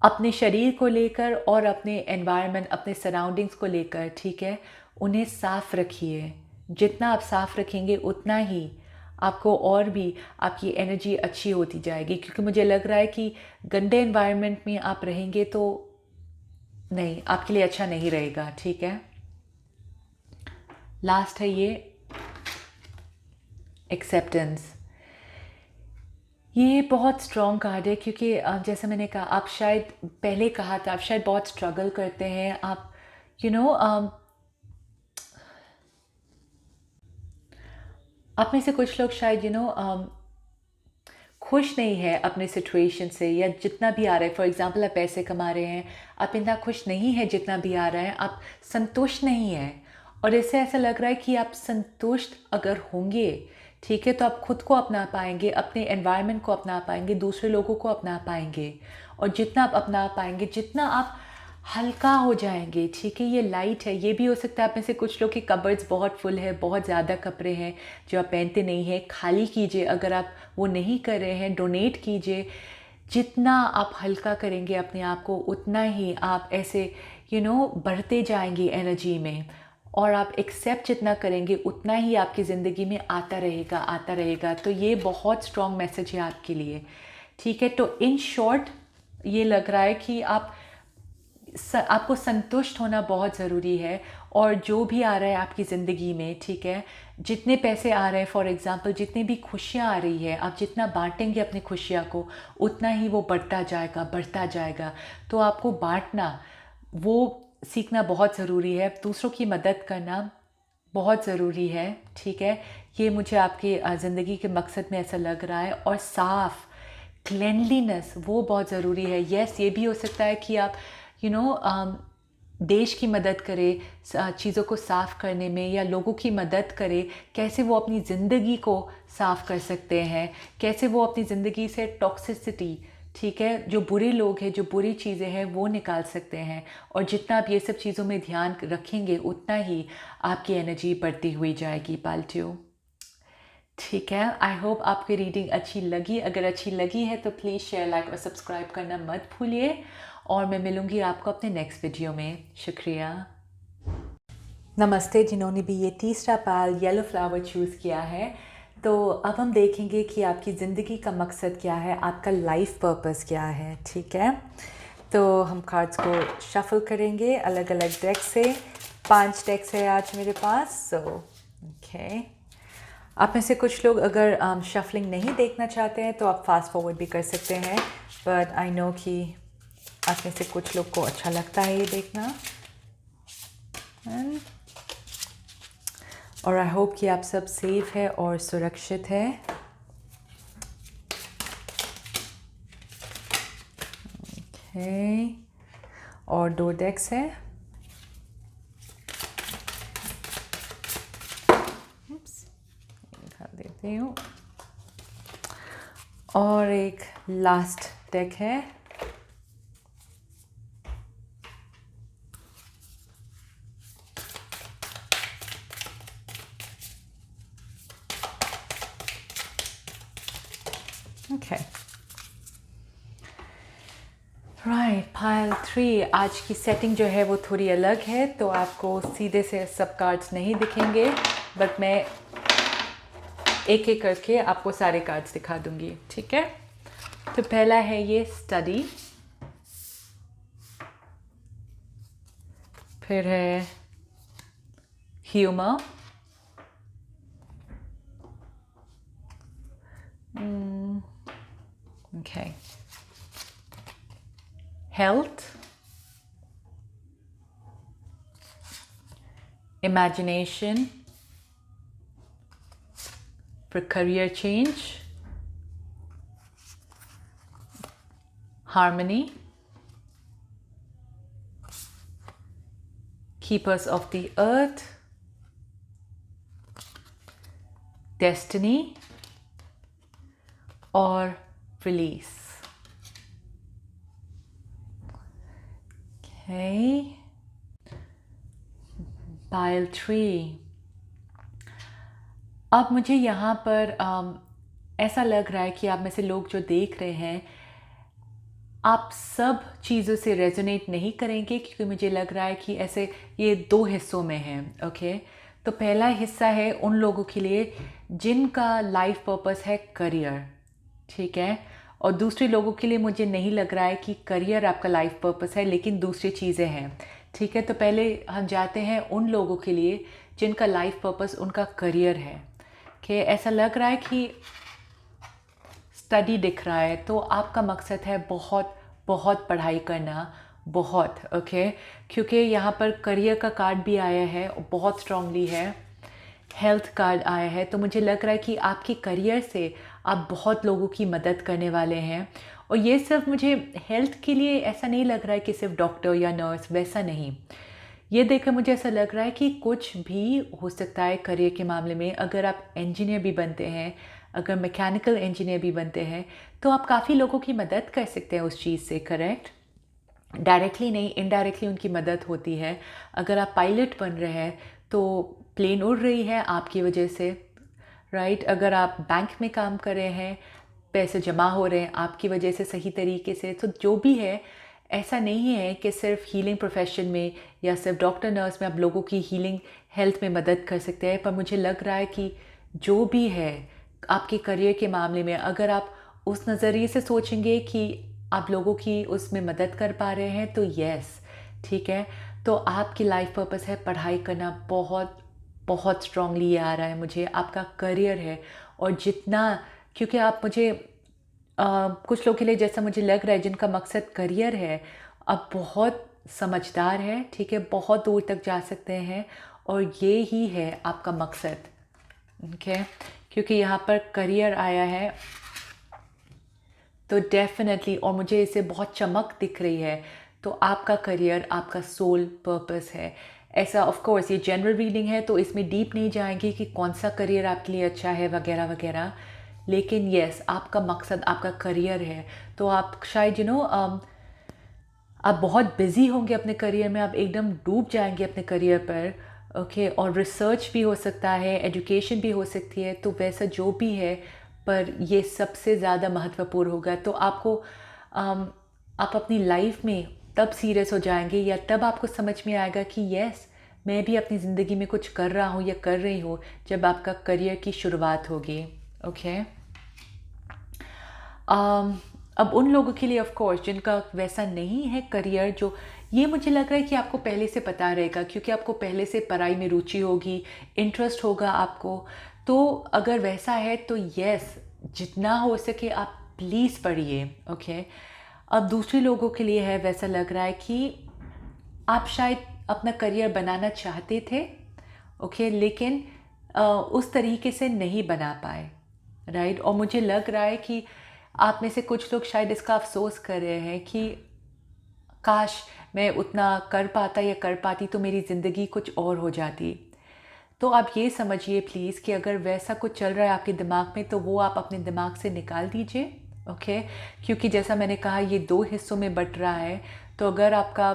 S1: अपने शरीर को लेकर और अपने एनवायरनमेंट, अपने सराउंडिंग्स को लेकर, ठीक है, उन्हें साफ़ रखिए। जितना आप साफ़ रखेंगे उतना ही आपको और भी आपकी एनर्जी अच्छी होती जाएगी। क्योंकि मुझे लग रहा है कि गंदे एनवायरनमेंट में आप रहेंगे तो नहीं, आपके लिए अच्छा नहीं रहेगा, ठीक है। लास्ट है ये एक्सेप्टेंस। ये बहुत स्ट्रॉन्ग कार्ड है क्योंकि जैसे मैंने कहा, आप शायद पहले कहा था, आप शायद बहुत स्ट्रगल करते हैं। आप आप में से कुछ लोग शायद खुश नहीं है अपने सिचुएशन से, या जितना भी आ रहा है। फॉर एग्जांपल, आप पैसे कमा रहे हैं, आप इतना खुश नहीं है जितना भी आ रहा है, आप संतुष्ट नहीं हैं। और इससे ऐसा लग रहा है कि आप संतुष्ट अगर होंगे, ठीक है, तो आप खुद को अपना पाएंगे, अपने एनवायरनमेंट को अपना पाएंगे, दूसरे लोगों को अपना पाएंगे। और जितना आप अपना पाएंगे, जितना आप हल्का हो जाएंगे, ठीक है। ये लाइट है। ये भी हो सकता है आप में से कुछ लोग के कबर्ड्स बहुत फुल है, बहुत ज़्यादा कपड़े हैं जो आप पहनते नहीं हैं। खाली कीजिए, अगर आप वो नहीं कर रहे हैं डोनेट कीजिए। जितना आप हल्का करेंगे अपने आप को उतना ही आप ऐसे बढ़ते जाएंगे एनर्जी में। और आप एक्सेप्ट जितना करेंगे उतना ही आपकी ज़िंदगी में आता रहेगा, आता रहेगा। तो ये बहुत स्ट्रॉन्ग मैसेज है आपके लिए, ठीक है। तो इन शॉर्ट ये लग रहा है कि आपको संतुष्ट होना बहुत ज़रूरी है। और जो भी आ रहा है आपकी ज़िंदगी में, ठीक है, जितने पैसे आ रहे हैं, फॉर एग्ज़ाम्पल, जितनी भी खुशियाँ आ रही है, आप जितना बांटेंगे अपनी खुशियाँ को उतना ही वो बढ़ता जाएगा, बढ़ता जाएगा। तो आपको बांटना वो सीखना बहुत ज़रूरी है। दूसरों की मदद करना बहुत ज़रूरी है, ठीक है। ये मुझे आपकी ज़िंदगी के मकसद में ऐसा लग रहा है। और साफ़ क्लेanलीनेस वो बहुत ज़रूरी है। येस, ये भी हो सकता है कि आप देश की मदद करें चीज़ों को साफ़ करने में, या लोगों की मदद करें कैसे वो अपनी ज़िंदगी को साफ़ कर सकते हैं, कैसे वो अपनी ज़िंदगी से टॉक्सिसिटी, ठीक है, जो बुरे लोग हैं, जो बुरी चीज़ें हैं, वो निकाल सकते हैं। और जितना आप ये सब चीज़ों में ध्यान रखेंगे उतना ही आपकी एनर्जी बढ़ती हुई जाएगी, पाल्टियो, ठीक है। आई होप आपकी रीडिंग अच्छी लगी। अगर अच्छी लगी है तो प्लीज़ शेयर, लाइक और सब्सक्राइब करना मत भूलिए। और मैं मिलूँगी आपको अपने नेक्स्ट वीडियो में। शुक्रिया। नमस्ते। जिन्होंने भी ये तीसरा पाल येलो फ्लावर चूज़ किया है, तो अब हम देखेंगे कि आपकी ज़िंदगी का मकसद क्या है, आपका लाइफ पर्पस क्या है, ठीक है। तो हम कार्ड्स को शफल करेंगे अलग अलग डेक से। 5 डेक्स है आज मेरे पास। सो ओके, आप में से कुछ लोग अगर शफलिंग नहीं देखना चाहते हैं तो आप फास्ट फॉरवर्ड भी कर सकते हैं, बट आई नो कि आप में से कुछ लोग को अच्छा लगता है ये देखना। और आई होप कि आप सब सेफ है और सुरक्षित है। ओके, और 2 डेक्स है। दिखा देती हूँ। और एक लास्ट डेक है। Okay, right, pile 3। आज की सेटिंग जो है वो थोड़ी अलग है, तो आपको सीधे से सब कार्ड्स नहीं दिखेंगे, बट मैं एक एक करके आपको सारे कार्ड्स दिखा दूंगी, ठीक है। तो पहला है ये स्टडी, फिर है humour, okay, health, imagination, for career change, harmony, keepers of the earth, destiny और release। Okay, pile 3। अब मुझे यहाँ पर ऐसा लग रहा है कि आप में से लोग जो देख रहे हैं, आप सब चीज़ों से रेजोनेट नहीं करेंगे, क्योंकि मुझे लग रहा है कि ऐसे ये 2 हिस्सों में है। ओके, तो पहला हिस्सा है उन लोगों के लिए जिनका लाइफ पर्पस है करियर, ठीक है। और दूसरे लोगों के लिए मुझे नहीं लग रहा है कि करियर आपका लाइफ पर्पस है, लेकिन दूसरी चीज़ें हैं, ठीक है। तो पहले हम जाते हैं उन लोगों के लिए जिनका लाइफ पर्पस उनका करियर है। कि ऐसा लग रहा है कि स्टडी दिख रहा है, तो आपका मकसद है बहुत बहुत पढ़ाई करना, बहुत। ओके, क्योंकि यहाँ पर करियर का कार्ड भी आया है और बहुत स्ट्रांगली है, हेल्थ कार्ड आया है। तो मुझे लग रहा है कि आपकी करियर से आप बहुत लोगों की मदद करने वाले हैं। और ये सिर्फ मुझे हेल्थ के लिए ऐसा नहीं लग रहा है कि सिर्फ डॉक्टर या नर्स, वैसा नहीं। ये देखकर मुझे ऐसा लग रहा है कि कुछ भी हो सकता है करियर के मामले में। अगर आप इंजीनियर भी बनते हैं, अगर मैकेनिकल इंजीनियर भी बनते हैं, तो आप काफ़ी लोगों की मदद कर सकते हैं उस चीज़ से, करेक्ट। डायरेक्टली नहीं, इनडायरेक्टली उनकी मदद होती है। अगर आप पायलट बन रहे हैं तो प्लेन उड़ रही है आपकी वजह से, राइट। अगर आप बैंक में काम कर रहे हैं, पैसे जमा हो रहे हैं आपकी वजह से सही तरीके से। तो जो भी है, ऐसा नहीं है कि सिर्फ हीलिंग प्रोफेशन में या सिर्फ डॉक्टर नर्स में आप लोगों की हीलिंग हेल्थ में मदद कर सकते हैं। पर मुझे लग रहा है कि जो भी है आपके करियर के मामले में, अगर आप उस नज़रिए से सोचेंगे कि आप लोगों की उसमें मदद कर पा रहे हैं, तो यस, ठीक है। तो आपकी लाइफ पर्पस है पढ़ाई करना, बहुत बहुत स्ट्रांगली आ रहा है मुझे। आपका करियर है, और जितना, क्योंकि आप मुझे कुछ लोगों के लिए जैसा मुझे लग रहा है जिनका मकसद करियर है, अब बहुत समझदार है, ठीक है, बहुत दूर तक जा सकते हैं, और ये ही है आपका मकसद, ओके। क्योंकि यहाँ पर करियर आया है, तो डेफिनेटली, और मुझे इसे बहुत चमक दिख रही है, तो आपका करियर आपका सोल पर्पस है। ऐसा, ऑफ कोर्स ये जनरल रीडिंग है, तो इसमें डीप नहीं जाएंगे कि कौन सा करियर आपके लिए अच्छा है वगैरह वगैरह, लेकिन यस, आपका मकसद आपका करियर है। तो आप शायद आप बहुत बिजी होंगे अपने करियर में, आप एकदम डूब जाएंगे अपने करियर पर, ओके। और रिसर्च भी हो सकता है, एजुकेशन भी हो सकती है, तो वैसा जो भी है, पर ये सबसे ज़्यादा महत्वपूर्ण होगा। तो आपको आप अपनी लाइफ में तब सीरियस हो जाएंगे, या तब आपको समझ में आएगा कि यस, मैं भी अपनी ज़िंदगी में कुछ कर रहा हूँ या कर रही हूँ, जब आपका करियर की शुरुआत होगी, ओके। अब उन लोगों के लिए ऑफ कोर्स जिनका वैसा नहीं है करियर, जो ये मुझे लग रहा है कि आपको पहले से पता रहेगा, क्योंकि आपको पहले से पढ़ाई में रुचि होगी, इंटरेस्ट होगा आपको। तो अगर वैसा है तो यस, जितना हो सके आप प्लीज़ पढ़िए। ओके। अब दूसरे लोगों के लिए है, वैसा लग रहा है कि आप शायद अपना करियर बनाना चाहते थे, ओके, लेकिन उस तरीके से नहीं बना पाए, राइट। और मुझे लग रहा है कि आप में से कुछ लोग शायद इसका अफसोस कर रहे हैं कि काश मैं उतना कर पाता या कर पाती तो मेरी ज़िंदगी कुछ और हो जाती। तो आप ये समझिए प्लीज़ कि अगर वैसा कुछ चल रहा है आपके दिमाग में तो वो आप अपने दिमाग से निकाल दीजिए, ओके। क्योंकि जैसा मैंने कहा ये 2 हिस्सों में बँट रहा है। तो अगर आपका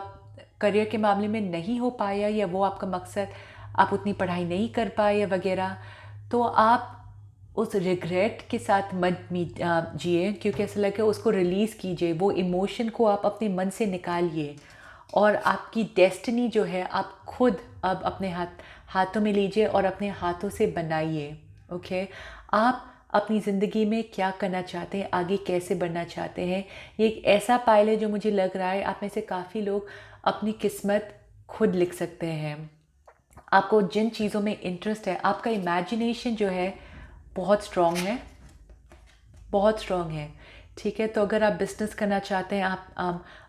S1: करियर के मामले में नहीं हो पाया या वो आपका मकसद, आप उतनी पढ़ाई नहीं कर पाए या वगैरह, तो आप उस रिग्रेट के साथ मत जिए, क्योंकि ऐसा लगे उसको रिलीज़ कीजिए, वो इमोशन को आप अपने मन से निकालिए और आपकी डेस्टिनी जो है आप खुद अब अपने हाथों में लीजिए और अपने हाथों से बनाइए, ओके। आप अपनी ज़िंदगी में क्या करना चाहते हैं, आगे कैसे बढ़ना चाहते हैं, ये एक ऐसा पाइल है जो मुझे लग रहा है आप में से काफ़ी लोग अपनी किस्मत खुद लिख सकते हैं। आपको जिन चीज़ों में इंटरेस्ट है, आपका इमेजिनेशन जो है बहुत स्ट्रॉन्ग है, बहुत स्ट्रॉन्ग है, ठीक है। तो अगर आप बिज़नेस करना चाहते हैं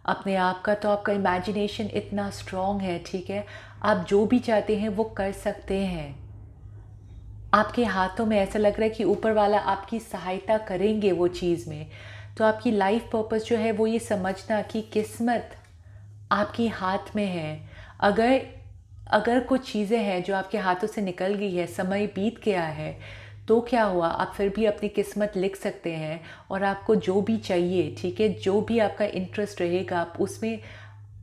S1: अपने आप का, तो आपका इमेजिनेशन इतना स्ट्रॉन्ग है, ठीक है। आप जो भी चाहते हैं वो कर सकते हैं। आपके हाथों में ऐसा लग रहा है कि ऊपर वाला आपकी सहायता करेंगे वो चीज़ में। तो आपकी लाइफ पर्पस जो है वो ये समझना कि किस्मत आपके हाथ में है। अगर अगर कुछ चीज़ें हैं जो आपके हाथों से निकल गई है, समय बीत गया है, तो क्या हुआ, आप फिर भी अपनी किस्मत लिख सकते हैं और आपको जो भी चाहिए, ठीक है, जो भी आपका इंटरेस्ट रहेगा आप उसमें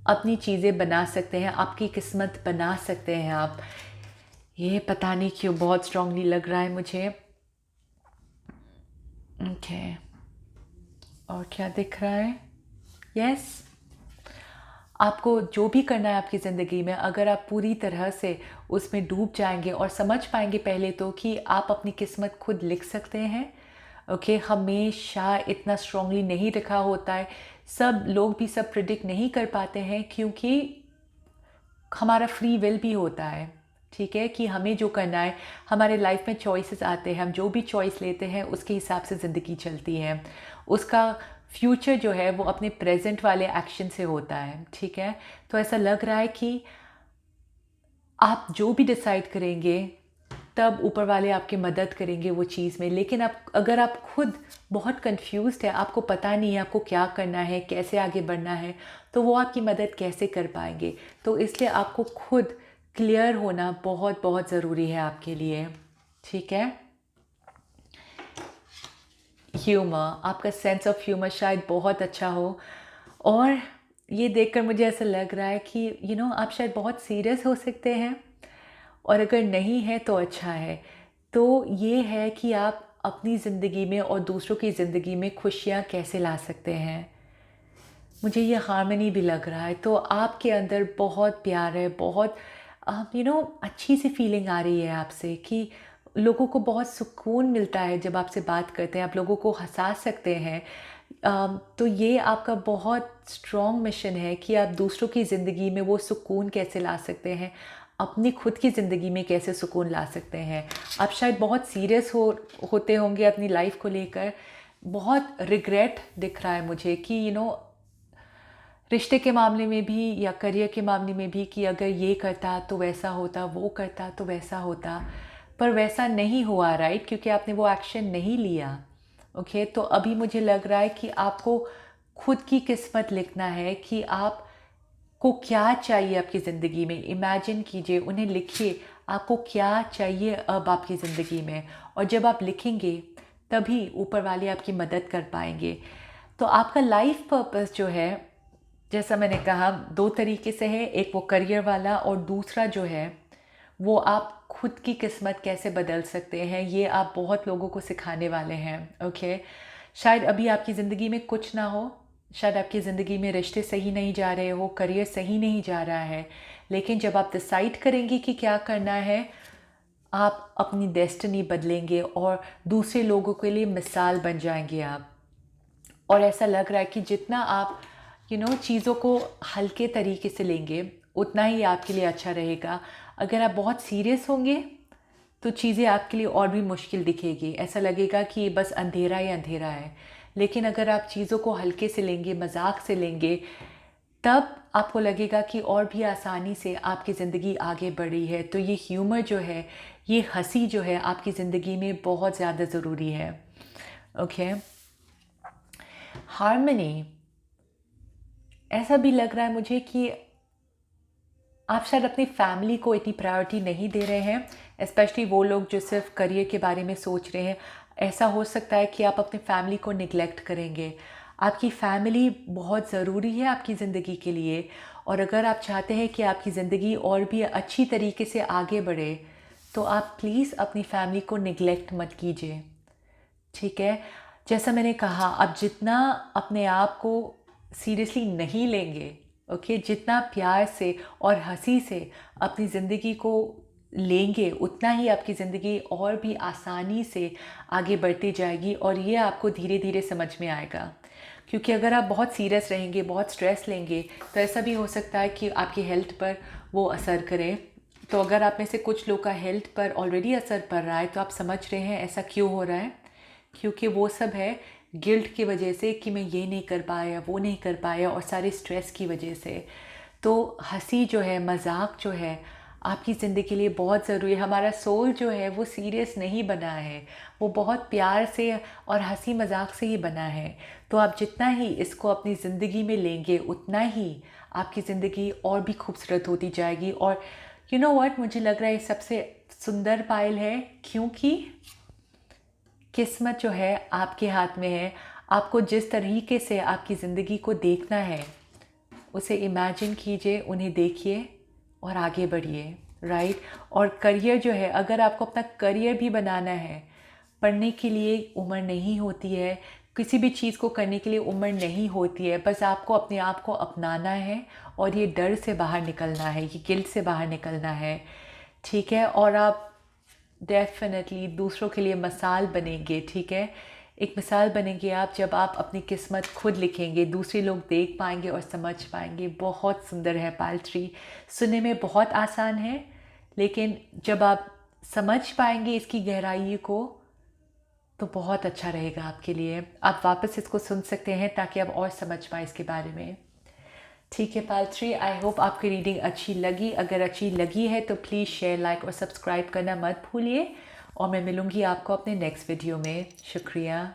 S1: अपनी चीज़ें बना सकते हैं, आपकी किस्मत बना सकते हैं आप। ये पता नहीं क्यों बहुत स्ट्रांगली लग रहा है मुझे। ओके, और क्या दिख रहा है? यस, आपको जो भी करना है आपकी ज़िंदगी में, अगर आप पूरी तरह से उसमें डूब जाएंगे और समझ पाएंगे पहले तो कि आप अपनी किस्मत खुद लिख सकते हैं, ओके। हमेशा इतना स्ट्रांगली नहीं लिखा होता है, सब लोग भी सब प्रिडिक्ट नहीं कर पाते हैं, क्योंकि हमारा फ्री विल भी होता है, ठीक है, कि हमें जो करना है, हमारे लाइफ में चॉइसेस आते हैं, हम जो भी चॉइस लेते हैं उसके हिसाब से ज़िंदगी चलती है। उसका फ्यूचर जो है वो अपने प्रेजेंट वाले एक्शन से होता है, ठीक है। तो ऐसा लग रहा है कि आप जो भी डिसाइड करेंगे तब ऊपर वाले आपकी मदद करेंगे वो चीज़ में। लेकिन अगर आप खुद बहुत कंफ्यूज्ड है, आपको पता नहीं है आपको क्या करना है, कैसे आगे बढ़ना है, तो वो आपकी मदद कैसे कर पाएंगे। तो इसलिए आपको खुद क्लियर होना बहुत बहुत ज़रूरी है आपके लिए, ठीक है। ह्यूमर, आपका सेंस ऑफ ह्यूमर शायद बहुत अच्छा हो, और ये देखकर मुझे ऐसा लग रहा है कि आप शायद बहुत सीरियस हो सकते हैं, और अगर नहीं है तो अच्छा है। तो ये है कि आप अपनी ज़िंदगी में और दूसरों की ज़िंदगी में खुशियाँ कैसे ला सकते हैं। मुझे ये हार्मनी भी लग रहा है, तो आपके अंदर बहुत प्यार है, बहुत अच्छी सी फीलिंग आ रही है आपसे, कि लोगों को बहुत सुकून मिलता है जब आपसे बात करते हैं, आप लोगों को हँसा सकते हैं। तो ये आपका बहुत स्ट्रॉन्ग मिशन है कि आप दूसरों की ज़िंदगी में वो सुकून कैसे ला सकते हैं, अपनी खुद की ज़िंदगी में कैसे सुकून ला सकते हैं। आप शायद बहुत सीरियस होते होंगे अपनी लाइफ को लेकर, बहुत रिग्रेट दिख रहा है मुझे कि रिश्ते के मामले में भी या करियर के मामले में भी, कि अगर ये करता तो वैसा होता, वो करता तो वैसा होता, पर वैसा नहीं हुआ, राइट, क्योंकि आपने वो एक्शन नहीं लिया, ओके। तो अभी मुझे लग रहा है कि आपको खुद की किस्मत लिखना है कि आपको क्या चाहिए आपकी ज़िंदगी में। इमेजिन कीजिए, उन्हें लिखिए, आपको क्या चाहिए अब आपकी ज़िंदगी में, और जब आप लिखेंगे तभी ऊपर वाले आपकी मदद कर पाएंगे। तो आपका लाइफ पर्पस जो है, जैसा मैंने कहा, 2 तरीके से है, एक वो करियर वाला, और दूसरा जो है वो आप खुद की किस्मत कैसे बदल सकते हैं, ये आप बहुत लोगों को सिखाने वाले हैं, ओके। शायद अभी आपकी ज़िंदगी में कुछ ना हो, शायद आपकी ज़िंदगी में रिश्ते सही नहीं जा रहे हो, करियर सही नहीं जा रहा है, लेकिन जब आप डिसाइड करेंगे कि क्या करना है, आप अपनी डेस्टिनी बदलेंगे और दूसरे लोगों के लिए मिसाल बन जाएंगे आप। और ऐसा लग रहा है कि जितना आप चीज़ों को हल्के तरीके से लेंगे उतना ही आपके लिए अच्छा रहेगा। अगर आप बहुत सीरियस होंगे तो चीज़ें आपके लिए और भी मुश्किल दिखेगी, ऐसा लगेगा कि बस अंधेरा ही अंधेरा है। लेकिन अगर आप चीज़ों को हल्के से लेंगे, मजाक से लेंगे, तब आपको लगेगा कि और भी आसानी से आपकी ज़िंदगी आगे बढ़ी है। तो ये ह्यूमर जो है, ये हंसी जो है आपकी ज़िंदगी में बहुत ज़्यादा ज़रूरी है। ओके, हार्मनी, ऐसा भी लग रहा है मुझे कि आप शायद अपनी फैमिली को इतनी प्रायोरिटी नहीं दे रहे हैं, स्पेशली वो लोग जो सिर्फ करियर के बारे में सोच रहे हैं। ऐसा हो सकता है कि आप अपनी फैमिली को निगलेक्ट करेंगे। आपकी फैमिली बहुत ज़रूरी है आपकी ज़िंदगी के लिए, और अगर आप चाहते हैं कि आपकी ज़िंदगी और भी अच्छी तरीके से आगे बढ़े तो आप प्लीज़ अपनी फैमिली को निगलेक्ट मत कीजिए, ठीक है। जैसा मैंने कहा, आप जितना अपने आप को सीरियसली नहीं लेंगे, ओके, जितना प्यार से और हंसी से अपनी ज़िंदगी को लेंगे उतना ही आपकी ज़िंदगी और भी आसानी से आगे बढ़ती जाएगी, और ये आपको धीरे धीरे समझ में आएगा। क्योंकि अगर आप बहुत सीरियस रहेंगे, बहुत स्ट्रेस लेंगे, तो ऐसा भी हो सकता है कि आपकी हेल्थ पर वो असर करे। तो अगर आप में से कुछ लोग का हेल्थ पर ऑलरेडी असर पड़ रहा है तो आप समझ रहे हैं ऐसा क्यों हो रहा है, क्योंकि वो सब है गिल्ट की वजह से कि मैं ये नहीं कर पाया, वो नहीं कर पाया, और सारे स्ट्रेस की वजह से। तो हंसी जो है, मजाक जो है, आपकी ज़िंदगी के लिए बहुत ज़रूरी है। हमारा सोल जो है वो सीरियस नहीं बना है, वो बहुत प्यार से और हंसी मजाक से ही बना है। तो आप जितना ही इसको अपनी ज़िंदगी में लेंगे उतना ही आपकी ज़िंदगी और भी खूबसूरत होती जाएगी। और यू नो व्हाट, मुझे लग रहा है ये सबसे सुंदर पायल है, क्योंकि किस्मत जो है आपके हाथ में है। आपको जिस तरीके से आपकी ज़िंदगी को देखना है उसे इमेजिन कीजिए, उन्हें देखिए और आगे बढ़िए, राइट। और करियर जो है, अगर आपको अपना करियर भी बनाना है, पढ़ने के लिए उम्र नहीं होती है, किसी भी चीज़ को करने के लिए उम्र नहीं होती है। बस आपको अपने आप को अपनाना है और ये डर से बाहर निकलना है, ये गिल्ट से बाहर निकलना है, ठीक है। और आप डेफिनेटली दूसरों के लिए मिसाल बनेंगे, ठीक है। एक मिसाल बनेंगे आप जब आप अपनी किस्मत खुद लिखेंगे, दूसरे लोग देख पाएंगे और समझ पाएंगे। बहुत सुंदर है पायल ट्री, सुनने में बहुत आसान है, लेकिन जब आप समझ पाएंगे इसकी गहराई को तो बहुत अच्छा रहेगा आपके लिए। आप वापस इसको सुन सकते हैं ताकि आप और समझ पाएँ इसके बारे में, ठीक है पायल ट्री। आई होप आपकी रीडिंग अच्छी लगी। अगर अच्छी लगी है तो प्लीज़ शेयर, लाइक और सब्सक्राइब करना मत भूलिए, और मैं मिलूँगी आपको अपने नेक्स्ट वीडियो में। शुक्रिया।